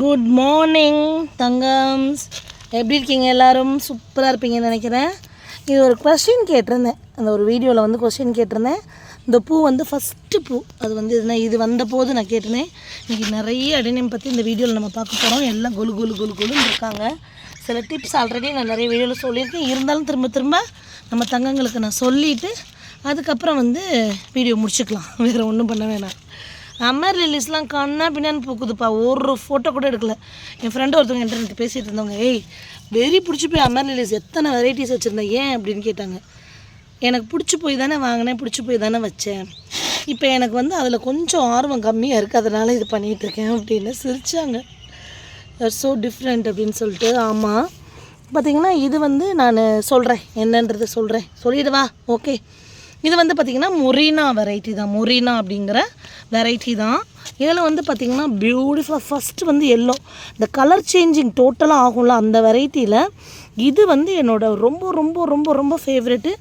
Good morning தங்கம்ஸ், எப்படி இருக்கீங்க? எல்லோரும் சூப்பராக இருப்பீங்கன்னு நினைக்கிறேன். இது ஒரு கொஸ்டின் கேட்டிருந்தேன், அந்த ஒரு வீடியோவில் வந்து கொஸ்டின் கேட்டிருந்தேன். இந்த பூ வந்து ஃபஸ்ட்டு பூ, அது வந்து இது வந்த போது நான் கேட்டிருந்தேன். இன்றைக்கி நிறைய அடேனியம் பற்றி இந்த வீடியோவில் நம்ம பார்க்க போகிறோம். எல்லாம் கொலு கொலு கொலு கொலுன்னு இருக்காங்க. சில டிப்ஸ் ஆல்ரெடி நான் நிறைய வீடியோவில் சொல்லியிருக்கேன். இருந்தாலும் திரும்ப திரும்ப நம்ம தங்கங்களுக்கு நான் சொல்லிவிட்டு அதுக்கப்புறம் வந்து வீடியோ முடிச்சுக்கலாம். வேறு ஒன்றும் பண்ண வேணாம். அமர் லில்லிஸ்லாம் கண்ணா பின்னான்னு பூக்குதுப்பா. ஒரு ஃபோட்டோ கூட எடுக்கல. என் ஃப்ரெண்டு ஒருத்தவங்க இன்டர்நெட் பேசிகிட்டு இருந்தவங்க, வெறி பிடிச்சி போய் அமர் லில்லிஸ் எத்தனை வெரைட்டிஸ் வச்சுருந்தேன் ஏன் அப்படின்னு கேட்டாங்க. எனக்கு பிடிச்சி போய் தானே வாங்கினேன், பிடிச்சி போய் தானே வச்சேன். இப்போ எனக்கு வந்து அதில் கொஞ்சம் ஆர்வம் கம்மியாக இருக்குது, அதனால் இது பண்ணிகிட்ருக்கேன் அப்படின்னு சிரித்தாங்க. ஸோ டிஃப்ரெண்ட் அப்படின்னு சொல்லிட்டு. ஆமாம், பார்த்திங்கன்னா இது வந்து நான் சொல்கிறேன், என்னன்றது சொல்லிடுவா. ஓகே, இது வந்து பார்த்திங்கன்னா மொரீனா வெரைட்டி தான். மொரீனா அப்படிங்கிற வெரைட்டி தான். இதில் வந்து பார்த்திங்கன்னா பியூட்டிஃபுல்லாக ஃபஸ்ட்டு வந்து எல்லோ, இந்த கலர் சேஞ்சிங் டோட்டலாக ஆகும்ல அந்த வெரைட்டியில் இது வந்து என்னோடய ரொம்ப ரொம்ப ரொம்ப ரொம்ப ஃபேவரெட்டு.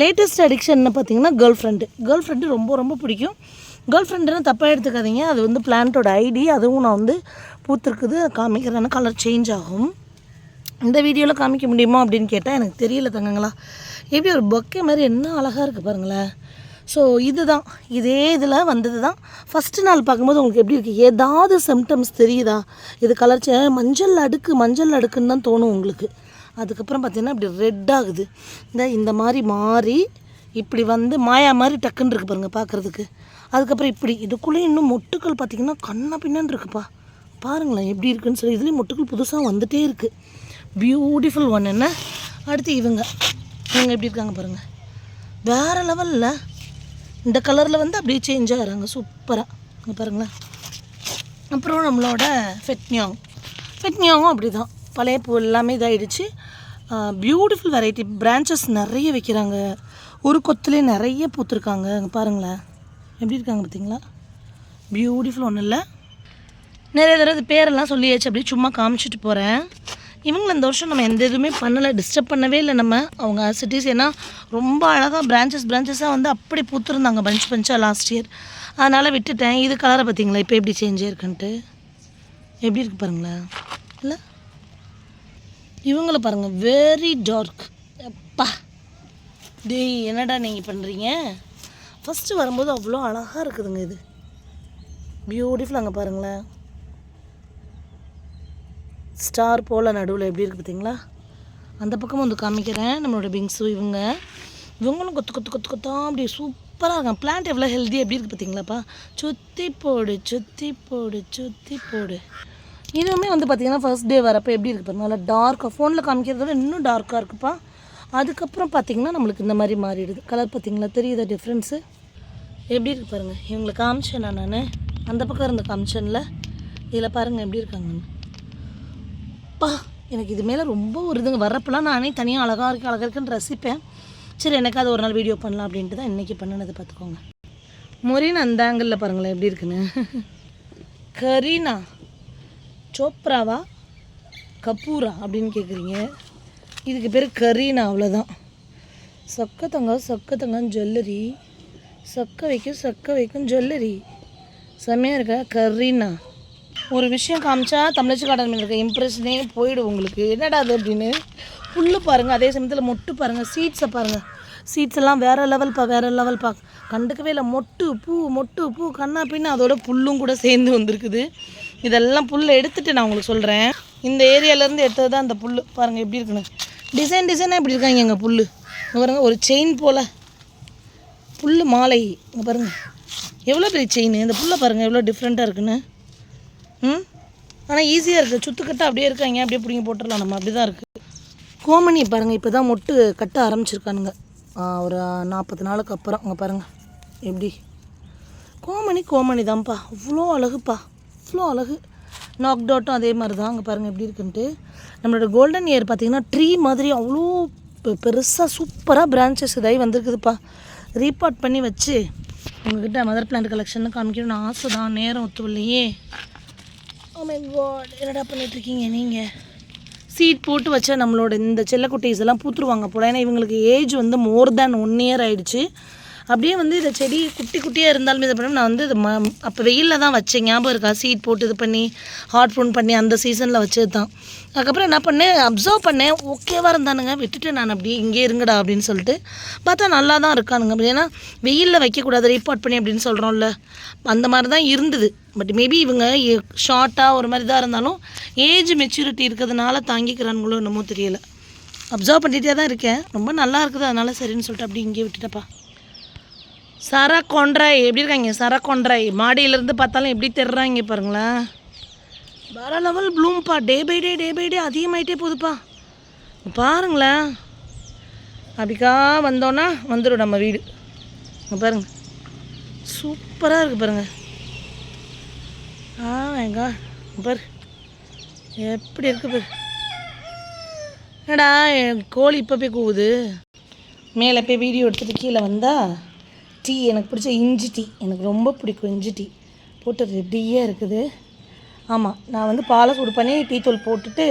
லேட்டஸ்ட் அடிக்ஷன்னு பார்த்திங்கன்னா கேர்ள் ஃப்ரெண்டு ரொம்ப ரொம்ப பிடிக்கும். கேர்ள் ஃப்ரெண்டுன்னு தப்பாக எடுத்துக்காதீங்க, அது வந்து பிளான்ட்டோட ஐடி. அதுவும் நான் வந்து பூத்துருக்குது காமிக்கிறேன்னா கலர் சேஞ்ச் ஆகும். இந்த வீடியோவில் காமிக்க முடியுமா அப்படின்னு கேட்டால் எனக்கு தெரியல தங்கங்களா. எப்படி ஒரு பொக்கே மாதிரி என்ன அழகாக இருக்குது பாருங்களேன். ஸோ இதுதான், இதே இதில் வந்தது தான். ஃபஸ்ட்டு நாள் பார்க்கும்போது உங்களுக்கு எப்படி இருக்குது, ஏதாவது சிம்டம்ஸ் தெரியுதா? இது கலர்ச்சி மஞ்சள் அடுக்குன்னு தான் தோணும் உங்களுக்கு. அதுக்கப்புறம் பார்த்திங்கன்னா இப்படி ரெட் ஆகுது. இந்த மாதிரி மாறி இப்படி வந்து மாயா மாதிரி டக்குன்னு இருக்குது பாருங்கள் பார்க்குறதுக்கு. அதுக்கப்புறம் இப்படி இதுக்குள்ளே இன்னும் மொட்டுக்கள் பார்த்திங்கன்னா கண்ணா பின்னான்னு இருக்குப்பா. பாருங்களேன் எப்படி இருக்குன்னு சொல்லி. இதுலேயும் மொட்டுக்கள் புதுசாக வந்துகிட்டே இருக்குது. Beautiful one. என்ன அடுத்து இவங்க எப்படி இருக்காங்க பாருங்கள், வேறு லெவலில். இந்த கலரில் வந்து அப்படியே சேஞ்ச் ஆகிறாங்க சூப்பராக. இங்கே பாருங்களேன். அப்புறம் நம்மளோட ஃபெட்னியாவும் அப்படி தான். பழைய பூ எல்லாமே இதாகிடுச்சு. Beautiful variety. பிரான்ச்சஸ் நிறைய வைக்கிறாங்க. ஒரு கொத்துலேயே நிறைய பூத்துருக்காங்க. அங்கே பாருங்களேன் எப்படி இருக்காங்க பார்த்தீங்களா. பியூட்டிஃபுல் ஒன்றும் இல்லை. நிறைய தடவை பேரெல்லாம் சொல்லியாச்சு, அப்படியே சும்மா காமிச்சிட்டு போகிறேன். இவங்களை இந்த வருஷம் நம்ம எந்த இதுவுமே பண்ணலை, டிஸ்டர்ப் பண்ணவே இல்லை நம்ம. அவங்க சிட்டிஸ் ஏன்னா ரொம்ப அழகாக பிரான்ச்சஸாக வந்து அப்படி பூத்துருந்தாங்க பஞ்சாக லாஸ்ட் இயர். அதனால் விட்டுட்டேன். இது கலரை பார்த்தீங்களா இப்போ எப்படி சேஞ்ச் ஆயிருக்குன்ட்டு, எப்படி இருக்குது பாருங்களேன். இல்லை இவங்களை பாருங்கள், வெரி டார்க். அப்பா டேய் என்னடா நீங்கள் பண்ணுறீங்க. ஃபஸ்ட்டு வரும்போது அவ்வளோ அழகாக இருக்குதுங்க. இது பியூட்டிஃபுல். அங்கே பாருங்களேன் ஸ்டார் போல் நடுவில் எப்படி இருக்குது பார்த்தீங்களா. அந்த பக்கமும் வந்து காமிக்கிறேன். நம்மளோட பிங்ஸு இவங்களும் கொத்தா அப்படி சூப்பராக இருக்காங்க. பிளான்ட் எவ்வளோ ஹெல்தி எப்படி இருக்குது பார்த்தீங்களாப்பா. சுற்றி போடு. இதுவுமே வந்து பார்த்திங்கன்னா ஃபர்ஸ்ட் டே வரப்போ எப்படி இருக்குது பாருங்கள், நல்லா டார்க்காக. ஃபோனில் காமிக்கிறதோட இன்னும் டார்க்காக இருக்குப்பா. அதுக்கப்புறம் பார்த்திங்கன்னா நம்மளுக்கு இந்த மாதிரி மாறிடுது கலர். பார்த்திங்களா தெரியுதா டிஃப்ரென்ஸு எப்படி இருக்குது பாருங்கள். இவங்களை காமிச்சேன் நான் அந்த பக்கம் இருந்த காமிச்சேன்ல. இதில் பாருங்கள் எப்படி இருக்காங்கன்னு. அப்பா எனக்கு இது மேலே ரொம்ப ஒரு இதுங்க. வரப்பெல்லாம் நானே தனியாக அழகாக இருக்குன்னு ரசிப்பேன். சரி எனக்கு அது ஒரு நாள் வீடியோ பண்ணலாம் அப்படின்ட்டு தான் இன்றைக்கி பண்ணினது பார்த்துக்கோங்க. மொரீனா அந்த ஆங்கிளில் பாருங்களேன் எப்படி இருக்குன்னு. கரீனா சோப்ராவா கபூரா அப்படின்னு கேட்குறீங்க. இதுக்கு பேர் கரீனா, அவ்வளோதான். சொக்க தங்கம் ஜுவல்லரி, சொக்க வைக்கும் ஜுவல்லரி. செம்மையாக இருக்கா கரீனா. ஒரு விஷயம் காமிச்சா தமிழச்சி கார்டன் இருக்க இம்ப்ரெஷனே போயிடும் உங்களுக்கு. என்னடா அது அப்படின்னு. புல்லு பாருங்கள், அதே சமயத்தில் மொட்டு பாருங்கள், சீட்ஸை பாருங்கள். சீட்ஸ் எல்லாம் வேறு லெவல்ப்பா. கண்டுக்கவே இல்லை. மொட்டு பூ கண்ணா பின்னா அதோட புல்லும் கூட சேர்ந்து வந்திருக்குது. இதெல்லாம் புல்லை எடுத்துகிட்டு நான் உங்களுக்கு சொல்கிறேன். இந்த ஏரியாவிலேருந்து எடுத்தது தான் அந்த புல். பாருங்கள் எப்படி இருக்குன்னு. டிசைனாக எப்படி இருக்காங்க எங்கள் புல். இங்கே பாருங்கள், ஒரு செயின் போல் புல் மாலை. இங்கே பாருங்கள் எவ்வளோ பெரிய செயின். இந்த புல்லை பாருங்கள் எவ்வளோ டிஃப்ரெண்ட்டாக இருக்குன்னு. ஆனால் ஈஸியாக இருக்குது. சுற்றுக்கட்டாக அப்படியே இருக்காங்க, அப்படியே பிடிங்கி போட்டுடலாம் நம்ம. அப்படி தான் இருக்குது. கோமணி பாருங்கள், இப்போ தான் மொட்டு கட்ட ஆரம்பிச்சிருக்கானுங்க ஒரு 40 நாளுக்கு அப்புறம். அங்கே பாருங்கள் எப்படி கோமணி தான்ப்பா. அவ்வளோ அழகு. நாக் டாட்டும் அதே மாதிரி தான். அங்கே பாருங்கள் எப்படி இருக்குன்ட்டு. நம்மளோட கோல்டன் இயர் பார்த்திங்கன்னா ட்ரீ மாதிரி அவ்வளோ பெருசாக சூப்பராக பிரான்ச்சஸ் இதாகி வந்திருக்குதுப்பா. ரீபார்ட் பண்ணி வச்சு உங்கள்கிட்ட மதர் பிளான்ட் கலெக்ஷன் காமிக்கணும்னு ஆசை தான், நேரம் ஒத்துவில்லையே. ஓ மை காட், என்னடா பண்ணிகிட்ருக்கீங்க நீங்கள். சீட் போட்டு வச்சா நம்மளோட இந்த செல்லக்குட்டீஸ் எல்லாம் பூத்துருவாங்க போல். ஏன்னா இவங்களுக்கு ஏஜ் வந்து மோர் தேன் 1 இயர் ஆகிடுச்சு. அப்படியே வந்து இந்த செடி குட்டி குட்டியாக இருந்தாலுமே இதை பண்ணி நான் வந்து இது அப்போ வெயிலில் தான் வச்சேன், ஞாபகம் இருக்கா? சீட் போட்டு இது பண்ணி ஹாட் ப்ரூன் பண்ணி அந்த சீசனில் வச்சது தான். அதுக்கப்புறம் என்ன பண்ணேன், அப்சர்வ் பண்ணேன், ஓகேவாக இருந்தானுங்க, விட்டுட்டு நான் அப்படியே இங்கே இருங்கடா அப்படின்னு சொல்லிட்டு பார்த்தா நல்லா தான் இருக்கானுங்க. ஏன்னா வெயிலில் வைக்கக்கூடாது ரீபார்ட் பண்ணி அப்படின்னு சொல்கிறோம்ல, அந்த மாதிரி தான் இருந்தது. பட் மேபி இவங்க ஷார்ட்டாக ஒரு மாதிரி தான் இருந்தாலும் ஏஜ் மெச்சூரிட்டி இருக்கிறதுனால தாங்கிக்கிறானுங்களோ என்னமோ தெரியலை. அப்சர்வ் பண்ணிகிட்டே தான் இருக்கேன், ரொம்ப நல்லா இருக்குது, அதனால் சரின்னு சொல்லிட்டு அப்படி இங்கே விட்டுட்டப்பா. சரக்கொன்றாய் எப்படி இருக்காங்க? சரக்கொன்றாய் மாடியிலேருந்து பார்த்தாலும் எப்படி தெரிறாங்க பாருங்களேன். வேற லெவல் ப்ளூம்ப்பா, டே பை டே அதிகமாகிட்டே போகுதுப்பா. பாருங்களேன், அப்படிக்கா வந்தோன்னா வந்துடும் நம்ம வீடு. பாருங்க சூப்பராக இருக்குது பாருங்க. எங்க பாரு எப்படி இருக்குது பாரு. என்னடா கோழி இப்போ போய் கூவுது. மேலே போய் வீடியோ எடுத்துகிட்டு கீழே வந்தால் டீ, எனக்கு பிடிச்ச இஞ்சி டீ, எனக்கு ரொம்ப பிடிக்கும் இஞ்சி டீ போட்டு ரெடியாக இருக்குது. ஆமாம், நான் வந்து பாலை சூடு பண்ணி டீ தூள் போட்டுட்டு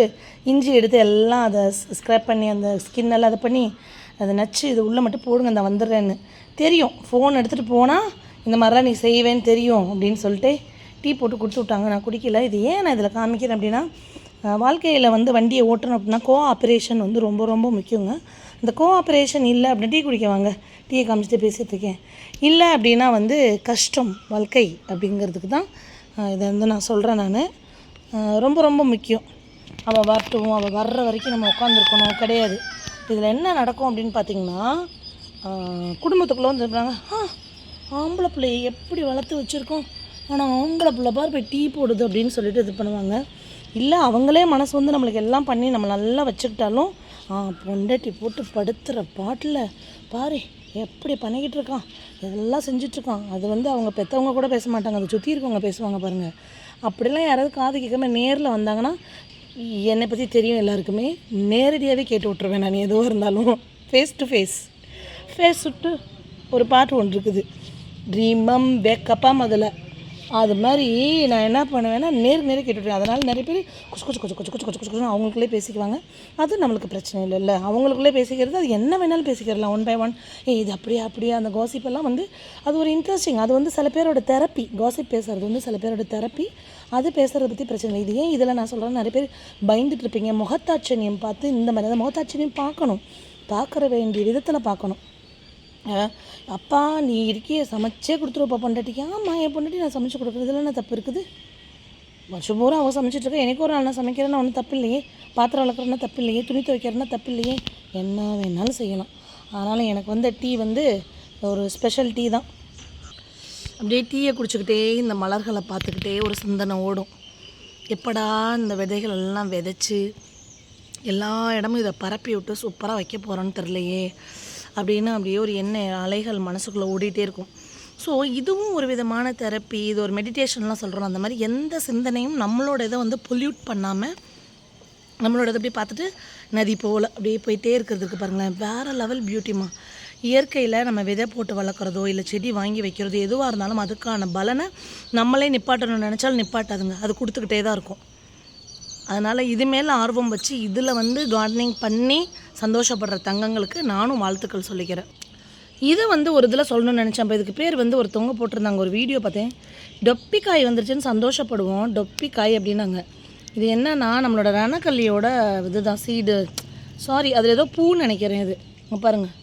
இஞ்சி எடுத்து எல்லாம் அதை ஸ்க்ரப் பண்ணி அந்த ஸ்கின்னெல்லாம் அதை பண்ணி அதை நச்சு இது உள்ளே மட்டும் போடுங்க, நான் வந்துடுறேன்னு தெரியும். ஃபோன் எடுத்துகிட்டு போனால் இந்த மாதிரிலாம் நீ செய்வேன்னு தெரியும் அப்படின்னு சொல்லிட்டு டீ போட்டு கொடுத்து விட்டாங்க. நான் குடிக்கல. இது ஏன் நான் இதில் காமிக்கிறேன் அப்படின்னா, வாழ்க்கையில் வந்து வண்டியை ஓட்டணும் அப்படின்னா கோஆப்ரேஷன் வந்து ரொம்ப ரொம்ப முக்கியங்க. இந்த கோஆப்ரேஷன் இல்லை அப்படின்னா டீ குடிக்க வாங்க, டீயை காமிச்சிட்டு பேசிகிட்டு இருக்கேன், இல்லை அப்படின்னா வந்து கஷ்டம் வாழ்க்கை அப்படிங்கிறதுக்கு தான் இதை வந்து நான் சொல்கிறேன். நான் ரொம்ப ரொம்ப முக்கியம். அவள் வரட்டும், அவள் வர்ற வரைக்கும் நம்ம உட்காந்துருக்கணும் கிடையாது. இதில் என்ன நடக்கும் அப்படின்னு பார்த்திங்கன்னா, குடும்பத்துக்குள்ளே வந்து சொல்கிறாங்க, ஆம்பளை பிள்ளையை எப்படி வளர்த்து வச்சுருக்கோம், ஆனால் ஆம்பளை பிள்ளை பார் போய் டீ போடுது அப்படின்னு சொல்லிட்டு இது பண்ணுவாங்க. இல்லை அவங்களே மனசு வந்து நம்மளுக்கு எல்லாம் பண்ணி நம்ம நல்லா வச்சுக்கிட்டாலும் பொண்டாட்டி போட்டு படுத்துகிற பாட்டில் பாரு எப்படி பண்ணிக்கிட்டு இருக்கான், இதெல்லாம் செஞ்சிட்ருக்கான். அது வந்து அவங்க பெற்றவங்க கூட பேச மாட்டாங்க, அதை சுற்றி இருக்கவங்க பேசுவாங்க பாருங்கள். அப்படிலாம் யாராவது காது கேட்காம நேரில் வந்தாங்கன்னா, என்னை பற்றி தெரியும் எல்லாருக்குமே, நேரடியாகவே கேட்டு விட்ருவேன் நான் எதுவாக இருந்தாலும். ஃபேஸ் டு ஃபேஸ் விட்டு ஒரு பாட்டு ஒன்று இருக்குது, ட்ரீமம் வேக்கப்பா முதல்ல, அது மாதிரி நான் என்ன பண்ணுவேன்னா நேரே கேட்டுவிட்ருவேன். அதனால் நிறைய பேர் கொச்சு அவங்களுக்குள்ளே பேசிக்குவாங்க. அது நம்மளுக்கு பிரச்சனை இல்லைல்ல, அவங்களுக்குள்ளே பேசிக்கிறது, அது என்ன வேணாலும் பேசிக்கிறலாம் ஒன் பை ஒன். இது அப்படியே அந்த காசிப்பெல்லாம் வந்து அது ஒரு இன்ட்ரெஸ்டிங். அது வந்து சில பேரோட தெரப்பி, காசிப் பேசுகிறது வந்து சில பேரோட தெரப்பி. அது பேசுகிறத பற்றி பிரச்சனை இல்லை. இது ஏன் இதில் நான் சொல்கிறேன், நிறைய பேர் பயந்துட்டுருப்பீங்க. முகத்தாட்சணியம் பார்த்து இந்த மாதிரி தான் முகத்தாட்சணியம் பார்க்கணும், பார்க்குற வேண்டிய விதத்தில் பார்க்கணும். அப்பா நீ இருக்கிய சமைச்சே கொடுத்துருப்பா பொண்டாட்டிக்கு. ஆமாம், என் பொண்டாட்டி நான் சமைச்சு கொடுக்குறதுல என்ன தப்பு இருக்குது? வருஷம் பூரா அவள் சமைச்சிட்ருக்கேன், எனக்கு ஒரு நாள் நான் சமைக்கிறேன்னா ஒன்றும் தப்பு இல்லையே, பாத்திரம் வளர்க்குறேன்னா தப்பு இல்லையே, துணி துவைக்கிறேன்னா தப்பு இல்லையே, என்ன வேணாலும் செய்யலாம். அதனால் எனக்கு வந்து டீ வந்து ஒரு ஸ்பெஷல் டீ தான். அப்படியே டீயை குடிச்சிக்கிட்டே இந்த மலர்களை பார்த்துக்கிட்டே ஒரு சிந்தனை ஓடும். எப்படா இந்த விதைகள் எல்லாம் விதைச்சி எல்லா இடமும் இதை பரப்பி விட்டு சூப்பராக வைக்க போகிறோன்னு தெரிலையே அப்படின்னு அப்படியே ஒரு எண்ணெய் அலைகள் மனசுக்குள்ளே ஓடிட்டே இருக்கும். ஸோ இதுவும் ஒரு விதமான தெரப்பி, இது ஒரு மெடிடேஷன்லாம் சொல்கிறோம். அந்த மாதிரி எந்த சிந்தனையும் நம்மளோட இதை வந்து பொல்யூட் பண்ணாமல் நம்மளோட இதை அப்படியே பார்த்துட்டு நதி போல் அப்படியே போயிட்டே இருக்கிறதுக்கு பாருங்களேன், வேறு லெவல் பியூட்டிமா. இயற்கையில் நம்ம விதை போட்டு வளர்க்குறதோ இல்லை செடி வாங்கி வைக்கிறதோ எதுவாக இருந்தாலும் அதுக்கான பலனை நம்மளே நிப்பாட்டணும்னு நினச்சாலும் நிப்பாட்டாதுங்க, அது கொடுத்துக்கிட்டே தான் இருக்கும். அதனால் இது மேலே ஆர்வம் வச்சு இதில் வந்து கார்டனிங் பண்ணி சந்தோஷப்படுற தங்கங்களுக்கு நானும் வாழ்த்துக்கள் சொல்லிக்கிறேன். இதை வந்து ஒரு இதில் சொல்லணும்னு நினச்சேன். இப்போ இதுக்கு பேர் வந்து ஒருத்தவங்க போட்டிருந்தாங்க, ஒரு வீடியோ பார்த்தேன், டொப்பிக்காய் வந்துருச்சுன்னு சந்தோஷப்படுவோம், டொப்பிக்காய் அப்படின்னாங்க. இது என்னன்னா நம்மளோட ரணக்கல்லியோட இதுதான் சீடு, சாரி அதில் ஏதோ பூன்னு நினைக்கிறேன். இது பாருங்கள்,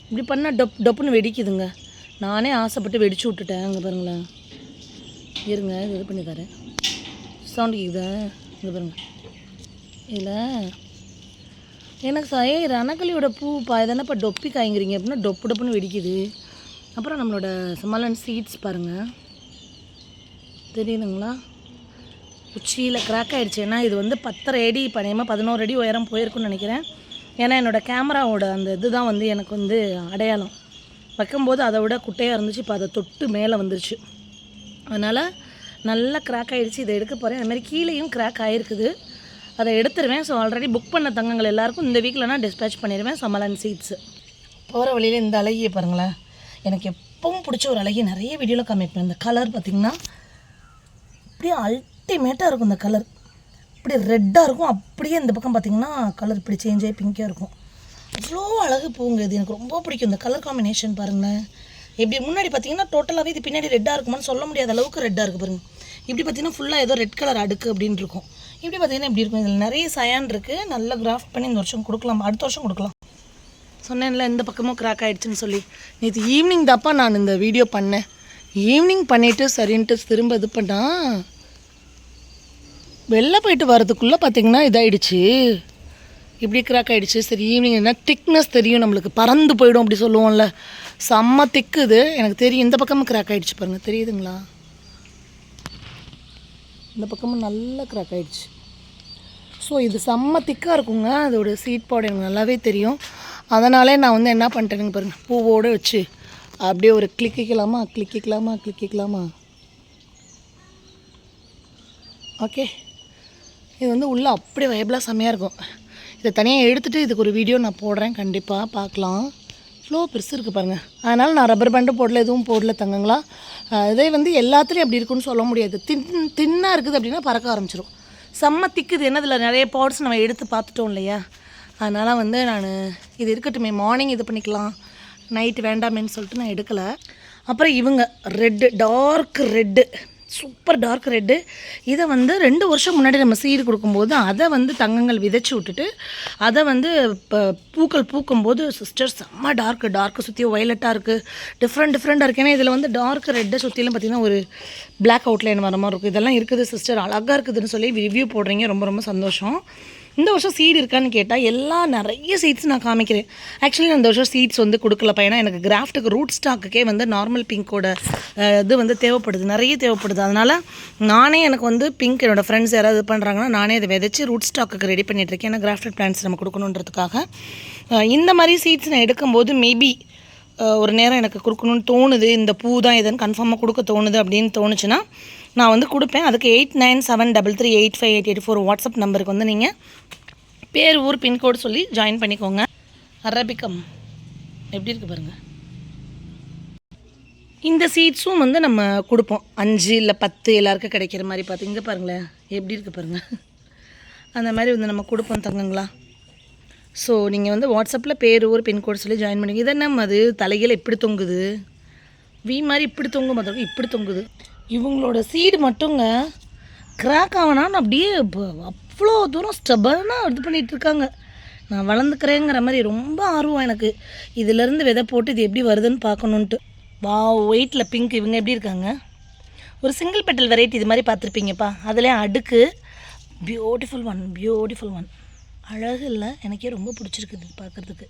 இப்படி பண்ணால் டொப்புன்னு வெடிக்குதுங்க. நானே ஆசைப்பட்டு வெடிச்சு விட்டுட்டேன். அங்கே பாருங்களேன், இருங்க இது பண்ணி தரேன், சவுண்டு கேக்குதா? இங்கே பாருங்கள், இதில் எனக்கு ரணக்கலியோட பூப்பா எதனா இப்போ டொப்பி காய்ங்கிறீங்க அப்படின்னா டொப்புன்னு வெடிக்குது. அப்புறம் நம்மளோட சமலன் சீட்ஸ் பாருங்கள், தெரியுதுங்களா, உச்சியில் கிராக் ஆகிடுச்சு. ஏன்னா இது வந்து 10 அடி பணியமாக 11 அடி உயரம் போயிருக்குன்னு நினைக்கிறேன். ஏன்னா என்னோடய கேமராவோட அந்த இது தான் வந்து எனக்கு வந்து அடையாளம். வைக்கும்போது அதை விட குட்டையாக இருந்துச்சு, இப்போ அதை தொட்டு மேலே வந்துருச்சு, அதனால் நல்லா கிராக் ஆகிடுச்சு. இதை எடுக்க போகிறேன். அதுமாதிரி கீழேயும் கிராக் ஆகிருக்குது, அதை எடுத்துருவேன். ஸோ ஆல்ரெடி புக் பண்ண தங்கங்கள் எல்லாேருக்கும் இந்த வீக்கில் நான் டிஸ்பேச் பண்ணிடுவேன். சமலன் சீட்ஸு போகிற வழியில் இந்த அழகியை பாருங்களேன், எனக்கு எப்பவும் பிடிச்ச ஒரு அழகி, நிறைய வீடியோவில் காமிப்பேன். இந்த கலர் பார்த்திங்கன்னா அப்படியே அல்டிமேட்டாக இருக்கும். இந்த கலர் இப்படி ரெட்டாக இருக்கும், அப்படியே இந்த பக்கம் பார்த்திங்கன்னா கலர் இப்படி சேஞ்ச் ஆகி பிங்காக இருக்கும். அவ்வளோ அழகு பூங்க. இது எனக்கு ரொம்ப பிடிக்கும். இந்த கலர் காம்பினேஷன் பாருங்களேன். எப்படி முன்னாடி பார்த்தீங்கன்னா டோட்டலாகவே இது பின்னாடி ரெட்டாக இருக்குமான்னு சொல்ல முடியாத அளவுக்கு ரெட்டாக இருக்குது பாருங்கள். இப்படி பார்த்தீங்கன்னா ஃபுல்லாக ஏதோ ரெட் கலர் அடுக்கு அப்படின்னு இருக்கும். இப்படி பார்த்தீங்கன்னா இப்படி இருக்கும். இதில் நிறைய சயான் இருக்குது. நல்லா கிராஃப்ட் பண்ணி இந்த வருஷம் கொடுக்கலாம், அடுத்த வருஷம் கொடுக்கலாம். சொன்னேன்ல இந்த பக்கமும் கிராக் ஆகிடுச்சுன்னு சொல்லி. நேற்று ஈவினிங் தாப்பா நான் இந்த வீடியோ பண்ணேன். ஈவினிங் பண்ணிவிட்டு சரின்ட்டு திரும்ப இது பண்ணால் வெளில போயிட்டு வரதுக்குள்ளே பார்த்திங்கன்னா இதாகிடுச்சு, இப்படி கிராக் ஆகிடுச்சு. சரி ஈவினிங் என்ன திக்னஸ் தெரியும் நம்மளுக்கு, பறந்து போயிடும் அப்படி சொல்லுவோம்ல, செம்ம திக்குது எனக்கு தெரியும். இந்த பக்கமும் கிராக் ஆகிடுச்சு பாருங்கள், தெரியுதுங்களா? இந்த பக்கமும் நல்லா கிராக் ஆகிடுச்சு. ஸோ இது செம்ம திக்காக இருக்குங்க. அதோட சீட் பவுடர் எனக்கு நல்லாவே தெரியும். அதனாலே நான் வந்து என்ன பண்ணிட்டேனுங்க பாருங்கள், பூவோடு வச்சு அப்படியே ஒரு கிளிக்கிக்கலாமா. ஓகே, இது வந்து உள்ளே அப்படியே வைபிளாக செம்மையாக இருக்கும். இதை தனியாக எடுத்துகிட்டு இதுக்கு ஒரு வீடியோ நான் போடுறேன், கண்டிப்பாக பார்க்கலாம். ஃப்ளோ பெருசு இருக்குது பாருங்கள். அதனால் நான் ரப்பர் பேண்டும் போடல, எதுவும் போடல தங்கங்களா. இதே வந்து எல்லாத்துலேயும் அப்படி இருக்குன்னு சொல்ல முடியாது. தின்னாக இருக்குது அப்படின்னா பறக்க ஆரம்பிச்சிடும். செம்ம திக்குது. என்ன இதில் நிறைய பாட்ஸ் நம்ம எடுத்து பார்த்துட்டோம் இல்லையா, அதனால் வந்து நான் இது இருக்கட்டுமே, மார்னிங் இது பண்ணிக்கலாம், நைட்டு வேண்டாமேன்னு சொல்லிட்டு நான் எடுக்கலை. அப்புறம் இவங்க red, dark red, super dark red. இதை வந்து 2 வருஷம் முன்னாடி நம்ம சீடு கொடுக்கும்போது அதை வந்து தங்கங்கள் விதைச்சி விட்டுட்டு அதை வந்து இப்போ பூக்கள் பூக்கும்போது சிஸ்டர் செம்ம டார்க்கு சுற்றியும் வயலட்டாக இருக்குது, டிஃப்ரெண்ட்டாக இருக்குது. ஏன்னா இதில் வந்து டார்க் ரெட்டை சுற்றிலும் பார்த்திங்கன்னா ஒரு பிளாக் அவுட்லைன் வர மாதிரி இருக்கும். இதெல்லாம் இருக்குது சிஸ்டர், அழகாக இருக்குதுன்னு சொல்லி ரிவ்யூ போடுறீங்க, ரொம்ப சந்தோஷம். இந்த வருஷம் சீடு இருக்கான்னு கேட்டால் நிறைய சீட்ஸ் நான் காமிக்கிறேன். ஆக்சுவலி நான் இந்த வருஷம் சீட்ஸ் வந்து கொடுக்கலப்பா, ஏன்னா எனக்கு கிராஃப்ட்டுக்கு ரூட் ஸ்டாக்குக்கே வந்து நார்மல் பிங்கோட இது வந்து தேவைப்படுது, நிறைய தேவைப்படுது. அதனால் நானே எனக்கு வந்து பிங்க் என்னோடய ஃப்ரெண்ட்ஸ் யாராவது இது பண்ணுறாங்கன்னா நானே அதை விதைச்சி ரூட் ஸ்டாக்குக்கு ரெடி பண்ணிகிட்ருக்கேன். ஏன்னா கிராஃப்டட் பிளான்ட்ஸ் நம்ம கொடுக்கணுன்றதுக்காக. இந்த மாதிரி சீட்ஸ் நான் எடுக்கும்போது மேபி ஒரு நேரம் எனக்கு கொடுக்கணும்னு தோணுது, இந்த பூ தான் எதுன்னு கன்ஃபார்மாக கொடுக்க தோணுது அப்படின்னு தோணுச்சுன்னா நான் வந்து கொடுப்பேன். அதுக்கு 8973385884 வாட்ஸ்அப் நம்பருக்கு வந்து நீங்கள் பேர் ஊர் பின்கோடு சொல்லி ஜாயின் பண்ணிக்கோங்க. அரபிக்கம் எப்படி இருக்குது பாருங்கள். இந்த சீட்ஸும் வந்து நம்ம கொடுப்போம், 5 இல்லை 10 எல்லாருக்கும் கிடைக்கிற மாதிரி பார்த்து. இங்கே பாருங்களேன் எப்படி இருக்குது பாருங்கள், அந்த மாதிரி வந்து நம்ம கொடுப்போம் தங்கங்களா. ஸோ நீங்கள் வந்து வாட்ஸ்அப்பில் பேர் ஊர் பின்கோடு சொல்லி ஜாயின் பண்ணிங்க. இது என்ன அது தலையில் இப்படி தொங்குது, வி மாதிரி இப்படி தொங்கும், பார்த்துருக்கோம் இப்படி தொங்குது. இவங்களோட சீடு மட்டுங்க கிராக் ஆகணும்னு அப்படியே அவ்வளோ தூரம் ஸ்டபர்னாக இது பண்ணிகிட்ருக்காங்க. நான் வளர்ந்துக்கிறேங்கிற மாதிரி ரொம்ப ஆர்வம் எனக்கு. இதிலேருந்து விதை போட்டு இது எப்படி வருதுன்னு பார்க்கணுன்ட்டு. ஒயிட்டில் பிங்க் இவங்க எப்படி இருக்காங்க, ஒரு சிங்கிள் பெட்டல் வெரைட்டி இது மாதிரி பார்த்துருப்பீங்கப்பா. அதுலேயும் அடுக்கு பியூட்டிஃபுல் ஒன் அழகு இல்லை, எனக்கே ரொம்ப பிடிச்சிருக்குது பார்க்குறதுக்கு.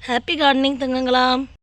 Happy gardening தங்கங்களா.